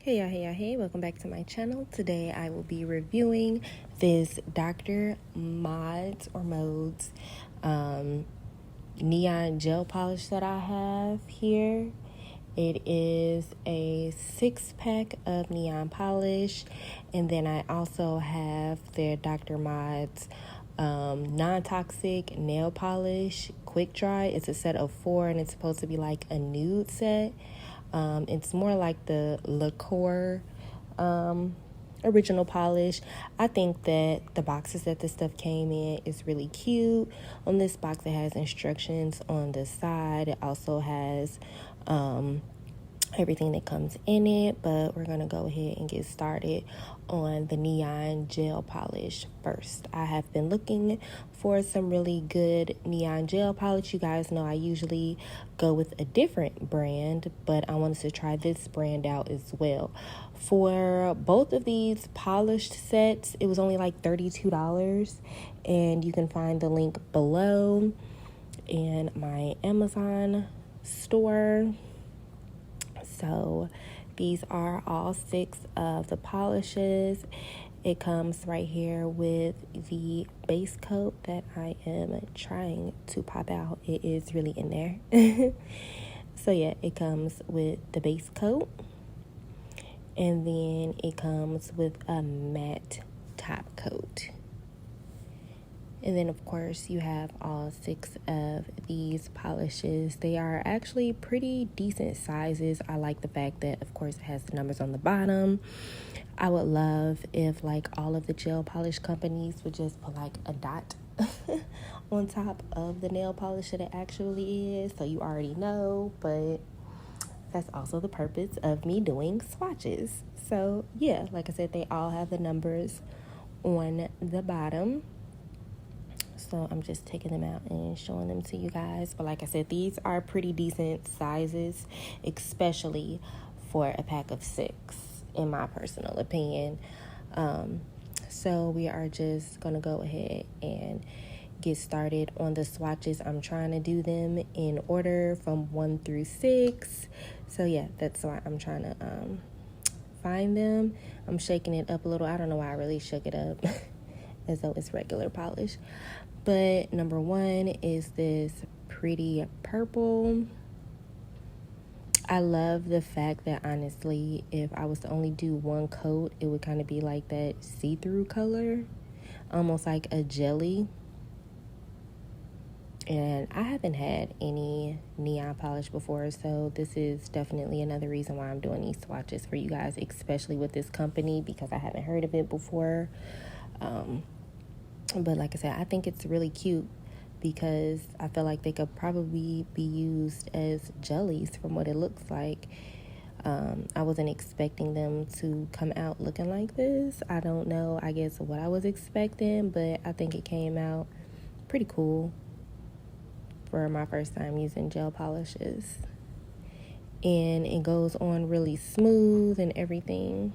Hey, welcome back to my channel. Today I will be reviewing this Dr.mode's neon gel polish that I have here. It is a 6-pack of neon polish, and then I also have their Dr.mode's non-toxic nail polish quick dry. It's a set of 4 and it's supposed to be like a nude set. It's more like the liqueur original polish. I think that the boxes that this stuff came in is really cute. On this box it has instructions on the side. It also has everything that comes in it, but we're gonna go ahead and get started on the neon gel polish first. I have been looking for some really good neon gel polish. You guys know I usually go with a different brand, but I wanted to try this brand out as well. For both of these polished sets, it was only like $32, and you can find the link below in my Amazon store. So these are all 6 of the polishes. It comes right here with the base coat that I am trying to pop out. It is really in there. So yeah, it comes with the base coat, and then it comes with a matte top coat. And then, of course, you have all 6 of these polishes. They are actually pretty decent sizes. I like the fact that, of course, it has the numbers on the bottom. I would love if, like, all of the gel polish companies would just put, like, a dot on top of the nail polish that it actually is, so you already know. But that's also the purpose of me doing swatches. So, yeah, like I said, they all have the numbers on the bottom. So I'm just taking them out and showing them to you guys. But like I said, these are pretty decent sizes, especially for a pack of 6, in my personal opinion. So we are just going to go ahead and get started on the swatches. I'm trying to do them in order from 1 through 6. So yeah, that's why I'm trying to find them. I'm shaking it up a little. I don't know why I really shook it up as though it's regular polish. But number 1 is this pretty purple. I love the fact that, honestly, if I was to only do 1 coat, it would kind of be like that see-through color, almost like a jelly. And I haven't had any neon polish before, so this is definitely another reason why I'm doing these swatches for you guys, especially with this company, because I haven't heard of it before. But like I said, I think it's really cute because I feel like they could probably be used as jellies from what it looks like. I wasn't expecting them to come out looking like this. I don't know, I guess, what I was expecting, but I think it came out pretty cool for my first time using gel polishes. And it goes on really smooth and everything.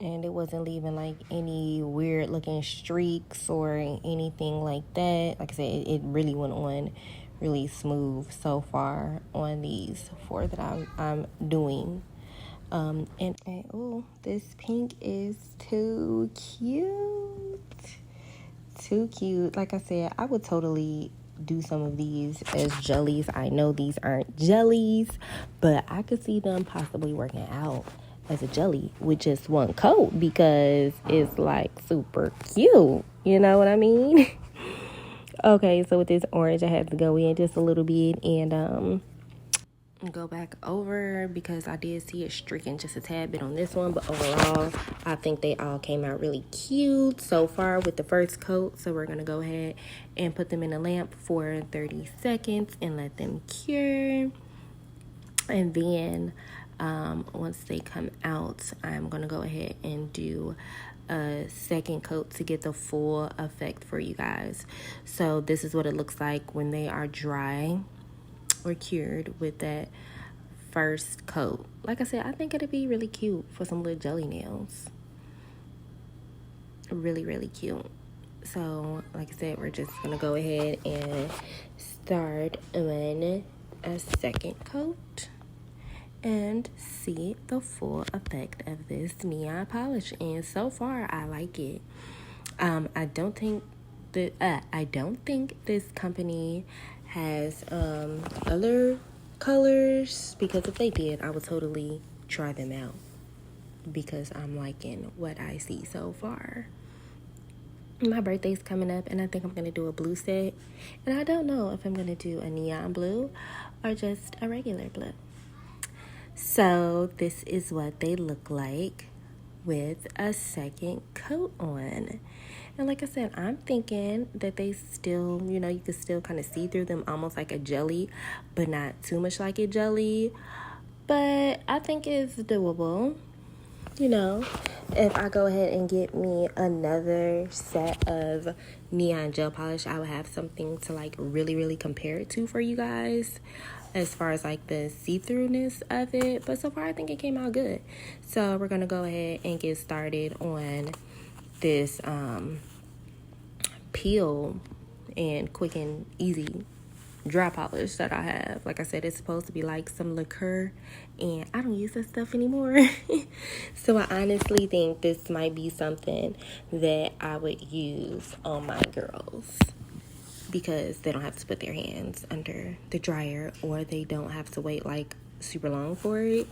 And it wasn't leaving like any weird looking streaks or anything like that. Like I said, it really went on really smooth so far on these 4 that I'm doing. And oh, this pink is too cute. Too cute. Like I said, I would totally do some of these as jellies. I know these aren't jellies, but I could see them possibly working out as a jelly with just 1 coat because it's like super cute, you know what I mean? Okay, so with this orange I had to go in just a little bit and go back over because I did see it streaking just a tad bit on this one, but overall I think they all came out really cute so far with the first coat. So we're gonna go ahead and put them in a lamp for 30 seconds and let them cure. And then once they come out, I'm gonna go ahead and do a second coat to get the full effect for you guys. So this is what it looks like when they are dry or cured with that first coat. Like I said, I think it'd be really cute for some little jelly nails. Really, really cute. So like I said, we're just gonna go ahead and start on a second coat. and see the full effect of this neon polish. And so far, I like it. I don't think this company has other colors, because if they did, I would totally try them out, because I'm liking what I see so far. My birthday's coming up, and I think I'm going to do a blue set. And I don't know if I'm going to do a neon blue or just a regular blue. So this is what they look like with a second coat on. And like I said, I'm thinking that they still, you can still kind of see through them, almost like a jelly, but not too much like a jelly. But I think it's doable. If I go ahead and get me another set of neon gel polish, I would have something to like really, really compare it to for you guys, as far as like the see-throughness of it. But so far, I think it came out good. So we're gonna go ahead and get started on this peel and quick and easy dry polish that I have. Like I said, it's supposed to be like some liqueur, and I don't use that stuff anymore. So I honestly think this might be something that I would use on my girls, because they don't have to put their hands under the dryer, or they don't have to wait like super long for it.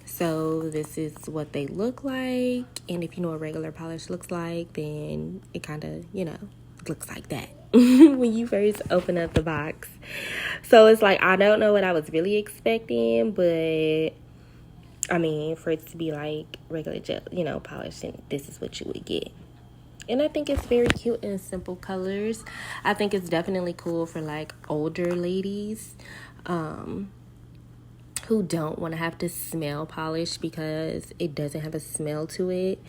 So this is what they look like, and if you know what regular polish looks like, then it kind of, looks like that when you first open up the box. So it's like, I don't know what I was really expecting, but I mean, for it to be like regular gel, polish, then this is what you would get. And I think it's very cute and simple colors. I think it's definitely cool for like older ladies who don't want to have to smell polish, because it doesn't have a smell to it.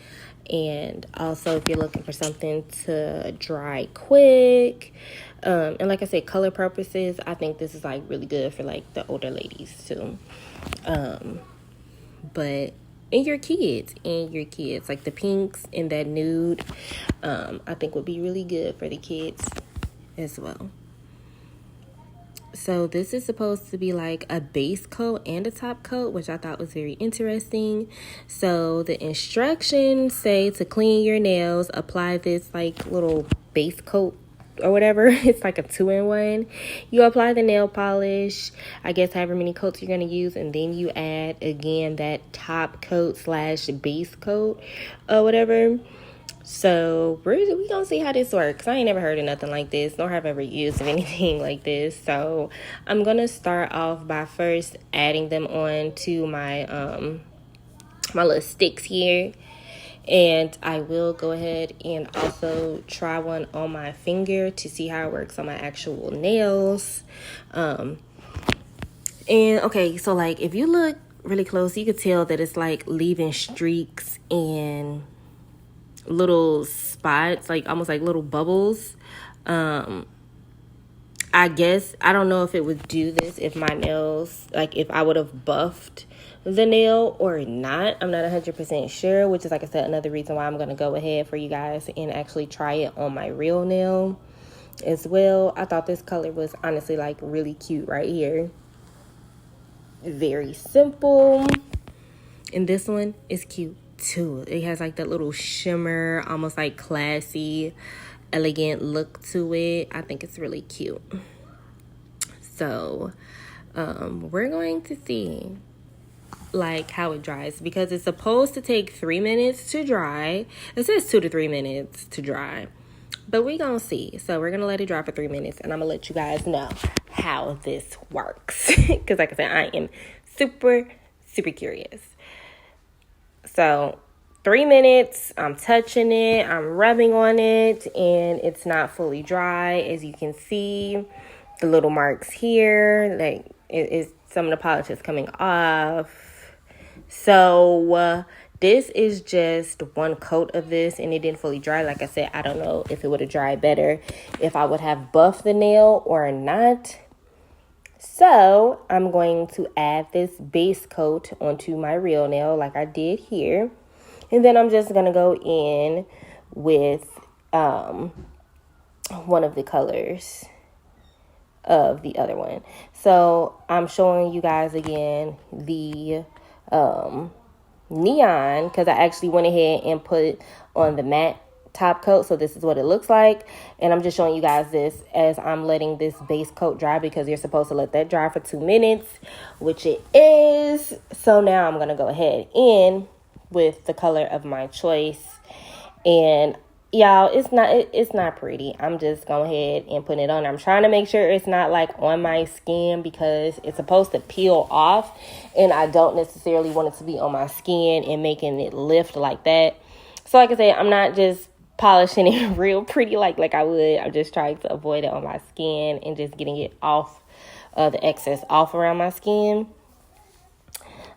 And also, if you're looking for something to dry quick, and like I said, color purposes, I think this is like really good for like the older ladies too. But and your kids, like the pinks and that nude, I think would be really good for the kids as well. So this is supposed to be like a base coat and a top coat, which I thought was very interesting. So the instructions say to clean your nails, apply this like little base coat or whatever. It's like a 2-in-1. You apply the nail polish, I guess however many coats you're going to use, and then you add again that top coat / base coat or whatever. So we gonna see how this works. I ain't never heard of nothing like this, nor have ever used anything like this. So I'm gonna start off by first adding them on to my my little sticks here, and I will go ahead and also try one on my finger to see how it works on my actual nails. And okay, so like if you look really close, you could tell that it's like leaving streaks and little spots, like almost like little bubbles. I guess I don't know if it would do this if my nails, like if I would have buffed the nail or not. I'm not 100% sure, which is, like I said, another reason why I'm going to go ahead for you guys and actually try it on my real nail as well. I thought this color was honestly like really cute right here. Very simple. And this one is cute too. It has like that little shimmer, almost like classy, elegant look to it. I think it's really cute. So we're going to see like how it dries, because it's supposed to take 3 minutes to dry. It says 2 to 3 minutes to dry, but we're gonna see. So we're gonna let it dry for 3 minutes, and I'm gonna let you guys know how this works, because like I said, I am super curious. So 3 minutes, I'm touching it, I'm rubbing on it, and it's not fully dry. As you can see, the little marks here, like it is, some of the polish is coming off. So this is just one coat of this, and it didn't fully dry. Like I said, I don't know if it would have dried better if I would have buffed the nail or not. So I'm going to add this base coat onto my real nail like I did here. And then I'm just going to go in with one of the colors of the other one. So I'm showing you guys again the neon, because I actually went ahead and put on the matte top coat. So this is what it looks like, and I'm just showing you guys this as I'm letting this base coat dry, because you're supposed to let that dry for 2 minutes, which it is. So now I'm gonna go ahead in with the color of my choice, and y'all, it's not pretty. I'm just going ahead and putting it on. I'm trying to make sure it's not like on my skin, because it's supposed to peel off, and I don't necessarily want it to be on my skin and making it lift like that. So like I said, I'm not just polishing it real pretty like I would. I'm just trying to avoid it on my skin and just getting it off, the excess off around my skin.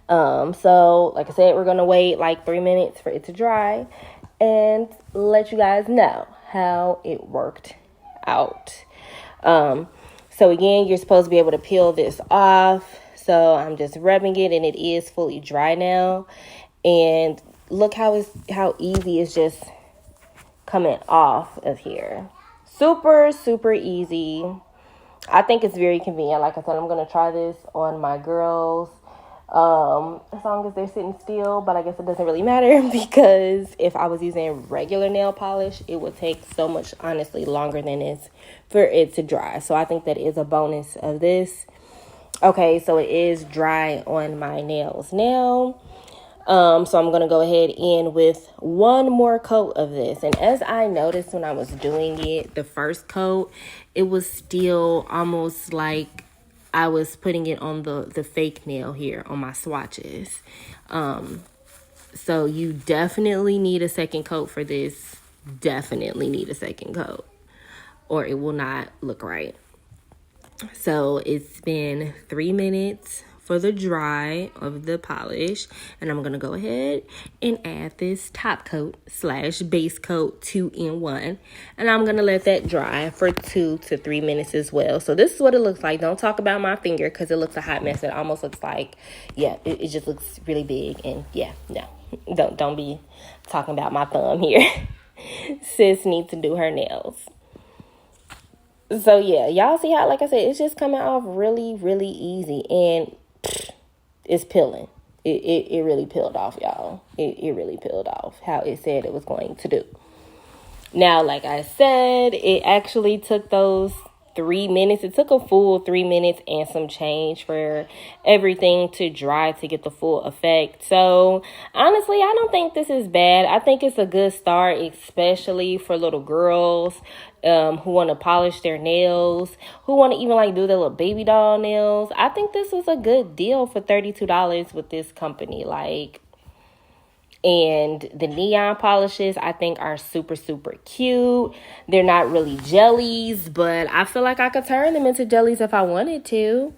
So like I said, we're gonna wait like 3 minutes for it to dry and let you guys know how it worked out. So again, you're supposed to be able to peel this off. So I'm just rubbing it, and it is fully dry now. And look how easy it's just coming off of here. Super, super easy. I think it's very convenient. Like I said, I'm going to try this on my girls, as long as they're sitting still, but I guess it doesn't really matter, because if I was using regular nail polish, it would take so much, honestly, longer than this for it to dry. So I think that is a bonus of this. Okay, so it is dry on my nails now. So I'm going to go ahead in with one more coat of this. And as I noticed when I was doing it, the first coat, it was still almost like I was putting it on the fake nail here on my swatches. So you definitely need a second coat for this. Definitely need a second coat, or it will not look right. So it's been 3 minutes for the dry of the polish, and I'm gonna go ahead and add this top coat / base coat 2-in-1, and I'm gonna let that dry for 2 to 3 minutes as well. So this is what it looks like. Don't talk about my finger, because it looks a hot mess. It almost looks like, yeah, it just looks really big, and yeah, no, don't be talking about my thumb here. Sis needs to do her nails. So yeah, y'all see how, like I said, it's just coming off really, really easy, and it's peeling. It really peeled off, y'all. It really peeled off how it said it was going to do. Now, like I said, it actually took those 3 minutes. It took a full 3 minutes and some change for everything to dry to get the full effect. So honestly, I don't think this is bad. I think it's a good start, especially for little girls who want to polish their nails, who want to even like do their little baby doll nails. I think this was a good deal for $32 with this company. And the neon polishes, I think, are super, super cute. They're not really jellies, but I feel like I could turn them into jellies if I wanted to.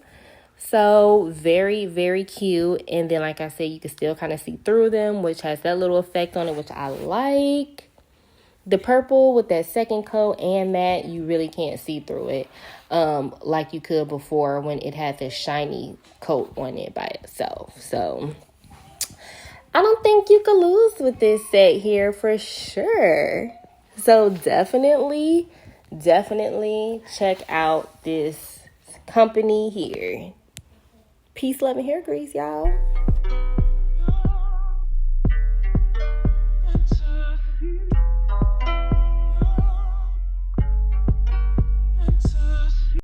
So very, very cute. And then, like I said, you can still kind of see through them, which has that little effect on it, which I like. The purple with that second coat and matte, you really can't see through it like you could before when it had this shiny coat on it by itself. So I don't think you could lose with this set here for sure. So definitely check out this company here. Peace, love, and hair grease, y'all.